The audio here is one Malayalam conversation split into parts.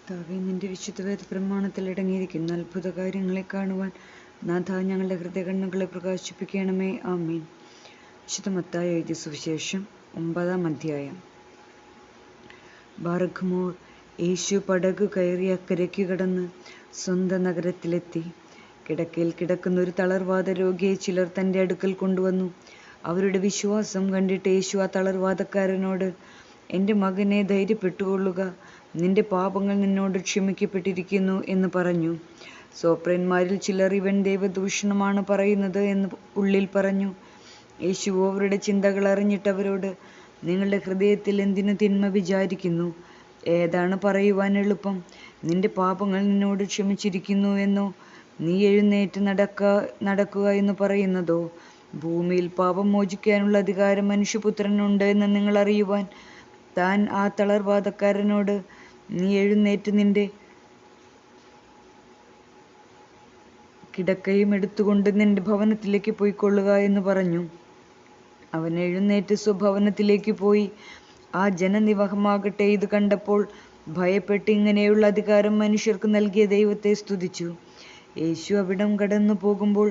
കർത്താവേ, നിന്റെ വിശുദ്ധവേദ പ്രമാണത്തിൽ അടങ്ങിയിരിക്കുന്ന അത്ഭുത കാര്യങ്ങളെ കാണുവാൻ നാഥ ഞങ്ങളുടെ ഹൃദയകണ്ണുകളെ പ്രകാശിപ്പിക്കണമേ. ആമേൻ. വിശുദ്ധ മത്തായി എഴുതിയ സുവിശേഷം 9-ാം അധ്യായം. ബാറഖ്മോർ. യേശു പടകു കയറി അക്കരയ്ക്ക് കടന്ന് സ്വന്തം നഗരത്തിലെത്തി. കിടക്കയിൽ കിടക്കുന്ന ഒരു തളർവാദ രോഗിയെ ചിലർ തൻ്റെ അടുക്കൽ കൊണ്ടുവന്നു. അവരുടെ വിശ്വാസം കണ്ടിട്ട് യേശു ആ തളർവാദക്കാരനോട്, എൻ്റെ മകനെ, ധൈര്യപ്പെട്ടുകൊള്ളുക, നിന്റെ പാപങ്ങൾ നിന്നോട് ക്ഷമിക്കപ്പെട്ടിരിക്കുന്നു എന്ന് പറഞ്ഞു. സോപ്രന്മാരിൽ ചിലർ, ഇവൻ ദൈവദൂഷണമാണ് പറയുന്നത് എന്ന് ഉള്ളിൽ പറഞ്ഞു. യേശു അവരുടെ ചിന്തകൾ അറിഞ്ഞിട്ട് അവരോട്, നിങ്ങളുടെ ഹൃദയത്തിൽ എന്തിനു തിന്മ വിചാരിക്കുന്നു? ഏതാണ് പറയുവാൻ എളുപ്പം, നിന്റെ പാപങ്ങൾ നിന്നോട് ക്ഷമിച്ചിരിക്കുന്നു എന്നോ, നീ എഴുന്നേറ്റ് നടക്കുക എന്ന് പറയുന്നതോ? ഭൂമിയിൽ പാപം മോചിക്കാനുള്ള അധികാരം മനുഷ്യപുത്രനുണ്ട് എന്ന് നിങ്ങൾ അറിയുവാൻ താൻ ആ തളർവാദക്കാരനോട്, നീ എഴുന്നേറ്റ് നിന്റെ കിടക്കയും എടുത്തുകൊണ്ട് നിന്റെ ഭവനത്തിലേക്ക് പോയിക്കൊള്ളുക എന്ന് പറഞ്ഞു. അവൻ എഴുന്നേറ്റ് സ്വഭവനത്തിലേക്ക് പോയി. ആ ജനനിവഹമാകട്ടെ ഇത് കണ്ടപ്പോൾ ഭയപ്പെട്ട് ഇങ്ങനെയുള്ള അധികാരം മനുഷ്യർക്ക് നൽകിയ ദൈവത്തെ സ്തുതിച്ചു. യേശു അവിടം കടന്നു പോകുമ്പോൾ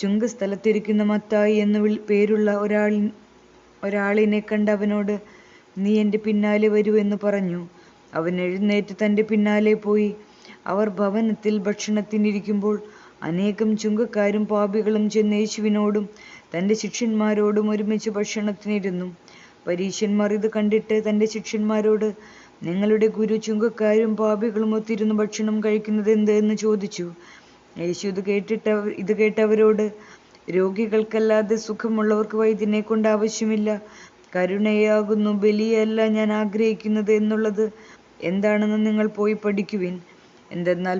ചുങ്കസ്ഥലത്തിരിക്കുന്ന മത്തായി എന്നു പേരുള്ള ഒരാളിനെ കണ്ട് അവനോട്, നീ എൻ്റെ പിന്നാലെ വരൂ എന്ന് പറഞ്ഞു. അവൻ എഴുന്നേറ്റ് തൻ്റെ പിന്നാലെ പോയി. അവർ ഭവനത്തിൽ ഭക്ഷണത്തിനിരിക്കുമ്പോൾ അനേകം ചുങ്കക്കാരും പാപികളും ചെന്ന് യേശുവിനോടും തൻ്റെ ശിഷ്യന്മാരോടും ഒരുമിച്ച് ഭക്ഷണത്തിനിരുന്നു. പരീശന്മാർ ഇത് കണ്ടിട്ട് തൻ്റെ ശിഷ്യന്മാരോട്, നിങ്ങളുടെ ഗുരു ചുങ്കക്കാരും പാപികളും ഒത്തിരുന്ന് ഭക്ഷണം കഴിക്കുന്നത് എന്ത് എന്ന് ചോദിച്ചു. യേശു ഇത് കേട്ടവരോട്, രോഗികൾക്കല്ലാതെ സുഖമുള്ളവർക്ക് വൈദ്യനെ കൊണ്ട് ആവശ്യമില്ല, കരുണയാകുന്നു ബലിയല്ല ഞാൻ ആഗ്രഹിക്കുന്നത് എന്നുള്ളത് എന്താണെന്ന് നിങ്ങൾ പോയി പഠിക്കുവിൻ. എന്തെന്നാൽ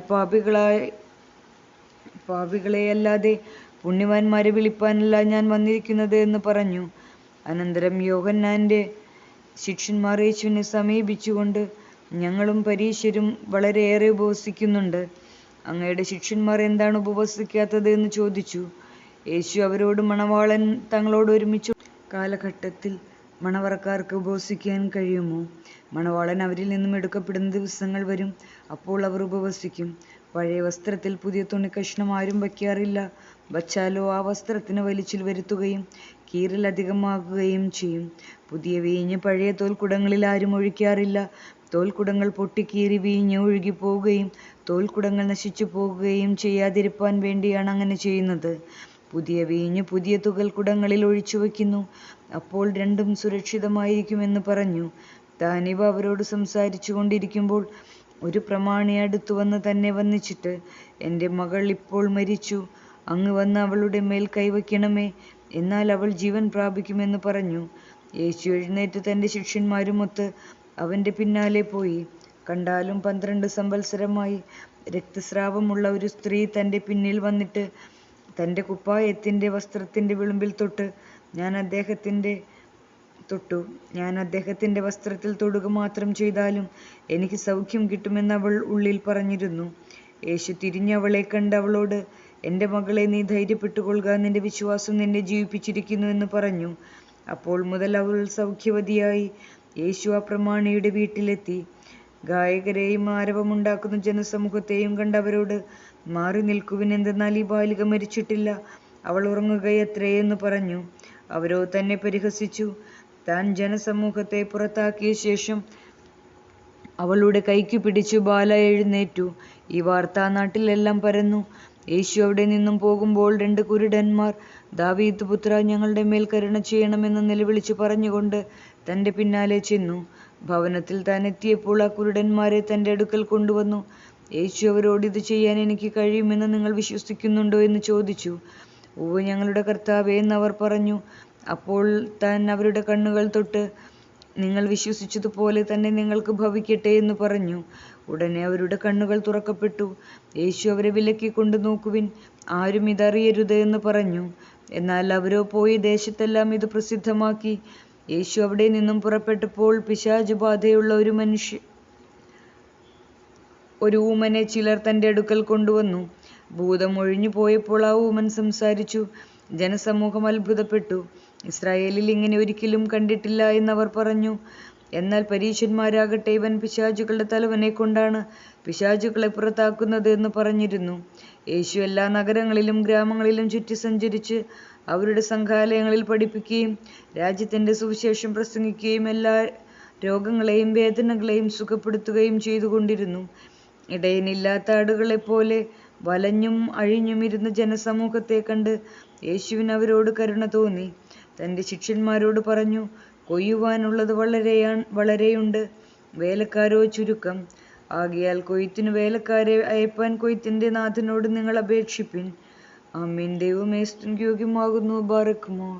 പാപികളെയല്ലാതെ പുണ്യവാന്മാരെ വിളിപ്പാനല്ല ഞാൻ വന്നിരിക്കുന്നത് എന്ന് പറഞ്ഞു. അനന്തരം യോഹന്നാന്റെ ശിഷ്യന്മാർ യേശുവിനെ സമീപിച്ചുകൊണ്ട്, ഞങ്ങളും പരീശരും വളരെയേറെ ഉപവസിക്കുന്നുണ്ട്. അങ്ങയുടെ ശിഷ്യന്മാർ എന്താണ് ഉപവസിക്കാത്തത് എന്ന് ചോദിച്ചു. യേശു അവരോട്, മണവാളൻ തങ്ങളോട് ഒരുമിച്ച് കാലഘട്ടത്തിൽ മണവറക്കാർക്ക് ഉപവസിക്കാൻ കഴിയുമോ? മണവാളൻ അവരിൽ നിന്നും എടുക്കപ്പെടുന്ന ദിവസങ്ങൾ വരും, അപ്പോൾ അവർ ഉപവസിക്കും. പഴയ വസ്ത്രത്തിൽ പുതിയ തുണിക്കഷ്ണം ആരും വയ്ക്കാറില്ല. വച്ചാലോ ആ വസ്ത്രത്തിന് വലിച്ചിൽ വരുത്തുകയും കീറൽ അധികമാകുകയും ചെയ്യും. പുതിയ വീഞ്ഞ് പഴയ തോൽക്കുടങ്ങളിൽ ആരും ഒഴിക്കാറില്ല. തോൽക്കുടങ്ങൾ പൊട്ടിക്കീറി വീഞ്ഞ് ഒഴുകിപ്പോവുകയും തോൽക്കുടങ്ങൾ നശിച്ചു പോകുകയും ചെയ്യാതിരിപ്പാൻ വേണ്ടിയാണ് അങ്ങനെ ചെയ്യുന്നത്. പുതിയ വീഞ്ഞ് പുതിയ തുകൽക്കുടങ്ങളിൽ ഒഴിച്ചു വയ്ക്കുന്നു, അപ്പോൾ രണ്ടും സുരക്ഷിതമായിരിക്കുമെന്ന് പറഞ്ഞു. താനിവ അവരോട് സംസാരിച്ചു കൊണ്ടിരിക്കുമ്പോൾ ഒരു പ്രമാണി അടുത്തു വന്ന് തന്നെ വന്ദിച്ചിട്ട്, എൻ്റെ മകൾ ഇപ്പോൾ മരിച്ചു, അങ്ങ് വന്ന് അവളുടെ മേൽ കൈവയ്ക്കണമേ, എന്നാൽ അവൾ ജീവൻ പ്രാപിക്കുമെന്ന് പറഞ്ഞു. യേശു എഴുന്നേറ്റ് തൻ്റെ ശിഷ്യന്മാരുമൊത്ത് അവൻ്റെ പിന്നാലെ പോയി. കണ്ടാലും 12 സംവത്സരമായി രക്തസ്രാവമുള്ള ഒരു സ്ത്രീ തൻ്റെ പിന്നിൽ വന്നിട്ട് തൻ്റെ കുപ്പായത്തിൻ്റെ വസ്ത്രത്തിൻ്റെ വിളുമ്പിൽ തൊട്ടു, ഞാൻ അദ്ദേഹത്തിൻ്റെ വസ്ത്രത്തിൽ തൊടുക മാത്രം ചെയ്താലും എനിക്ക് സൗഖ്യം കിട്ടുമെന്ന് അവൾ ഉള്ളിൽ പറഞ്ഞിരുന്നു. യേശു തിരിഞ്ഞ് അവളെ കണ്ട് അവളോട്, എൻ്റെ മകളെ, നീ ധൈര്യപ്പെട്ടുകൊള്ളുക, നിന്റെ വിശ്വാസം നിന്നെ ജീവിപ്പിച്ചിരിക്കുന്നു എന്ന് പറഞ്ഞു. അപ്പോൾ മുതൽ അവൾ സൗഖ്യവതിയായി. യേശു ആ പ്രമാണിയുടെ വീട്ടിലെത്തി. ഗായകരെയും ആരവമുണ്ടാക്കുന്ന ജനസമൂഹത്തെയും കണ്ട് അവരോട്, മാറി നിൽക്കുവിൻ, എന്തെന്നാൽ ഈ ബാലിക മരിച്ചിട്ടില്ല, അവൾ ഉറങ്ങുകയത്രേ എന്ന് പറഞ്ഞു. അവരോ തന്നെ പരിഹസിച്ചു. താൻ ജനസമൂഹത്തെ പുറത്താക്കിയ ശേഷം അവളുടെ കൈക്ക് പിടിച്ചു ബാല എഴുന്നേറ്റു. ഈ വാർത്ത ആ നാട്ടിലെല്ലാം പരന്നു. യേശു അവിടെ നിന്നും പോകുമ്പോൾ 2 കുരുടന്മാർ, ദാവീദ് പുത്ര, ഞങ്ങളുടെ മേൽ കരുണ ചെയ്യണമെന്ന് നിലവിളിച്ചു പറഞ്ഞുകൊണ്ട് തൻ്റെ പിന്നാലെ ചെന്നു. ഭവനത്തിൽ താൻ എത്തിയപ്പോൾ ആ കുരുടന്മാരെ തൻ്റെ അടുക്കൽ കൊണ്ടുവന്നു. യേശു അവരോട്, ഇത് ചെയ്യാൻ എനിക്ക് കഴിയുമെന്ന് നിങ്ങൾ വിശ്വസിക്കുന്നുണ്ടോ എന്ന് ചോദിച്ചു. ഉവ്വ്, ഞങ്ങളുടെ കർത്താവേ എന്നവർ പറഞ്ഞു. അപ്പോൾ താൻ അവരുടെ കണ്ണുകൾ തൊട്ട്, നിങ്ങൾ വിശ്വസിച്ചതുപോലെ തന്നെ നിങ്ങൾക്ക് ഭവിക്കട്ടെ എന്ന് പറഞ്ഞു. ഉടനെ അവരുടെ കണ്ണുകൾ തുറക്കപ്പെട്ടു. യേശു അവരെ വിലക്കിക്കൊണ്ട്, നോക്കുവിൻ, ആരും ഇതറിയരുത് എന്ന് പറഞ്ഞു. എന്നാൽ അവരോ പോയി ദേശത്തെല്ലാം ഇത് പ്രസിദ്ധമാക്കി. യേശു അവിടെ നിന്നും പുറപ്പെട്ടപ്പോൾ പിശാച് ബാധയുള്ള ഒരു ഊമനെ ചിലർ തൻ്റെ അടുക്കൽ കൊണ്ടുവന്നു. ഭൂതം ഒഴിഞ്ഞു പോയപ്പോൾ ആ ഊമൻ സംസാരിച്ചു. ജനസമൂഹം അത്ഭുതപ്പെട്ടു. ഇസ്രായേലിൽ ഇങ്ങനെ ഒരിക്കലും കണ്ടിട്ടില്ല എന്നവർ പറഞ്ഞു. എന്നാൽ പരീശന്മാരാകട്ടെ, ഇവൻ പിശാചുകളുടെ തലവനെ കൊണ്ടാണ് പിശാചുകളെ പുറത്താക്കുന്നത് എന്ന് പറഞ്ഞിരുന്നു. യേശു എല്ലാ നഗരങ്ങളിലും ഗ്രാമങ്ങളിലും ചുറ്റി സഞ്ചരിച്ച് അവരുടെ സംഘാലയങ്ങളിൽ പഠിപ്പിക്കുകയും രാജ്യത്തിൻ്റെ സുവിശേഷം പ്രസംഗിക്കുകയും എല്ലാ രോഗങ്ങളെയും വേദനകളെയും സുഖപ്പെടുത്തുകയും ചെയ്തുകൊണ്ടിരുന്നു. ഇടയനില്ലാത്ത ആടുകളെപ്പോലെ വലഞ്ഞും അഴിഞ്ഞും ഇരുന്ന ജനസമൂഹത്തെ കണ്ട് യേശുവിന് അവരോട് കരുണ തോന്നി. തൻ്റെ ശിഷ്യന്മാരോട് പറഞ്ഞു, കൊയ്യുവാനുള്ളത് വളരെയുണ്ട്, വേലക്കാരോ ചുരുക്കം. ആകയാൽ കൊയ്ത്തിനു വേലക്കാരെ അയപ്പാൻ കൊയ്ത്തിൻ്റെ നാഥനോട് നിങ്ങൾ അപേക്ഷിപ്പിൻ. ആമേൻ. ദൈവമേ, സ്തുതിക്ക് യോഗ്യമാകുന്നു. ബാറക്കുമോർ.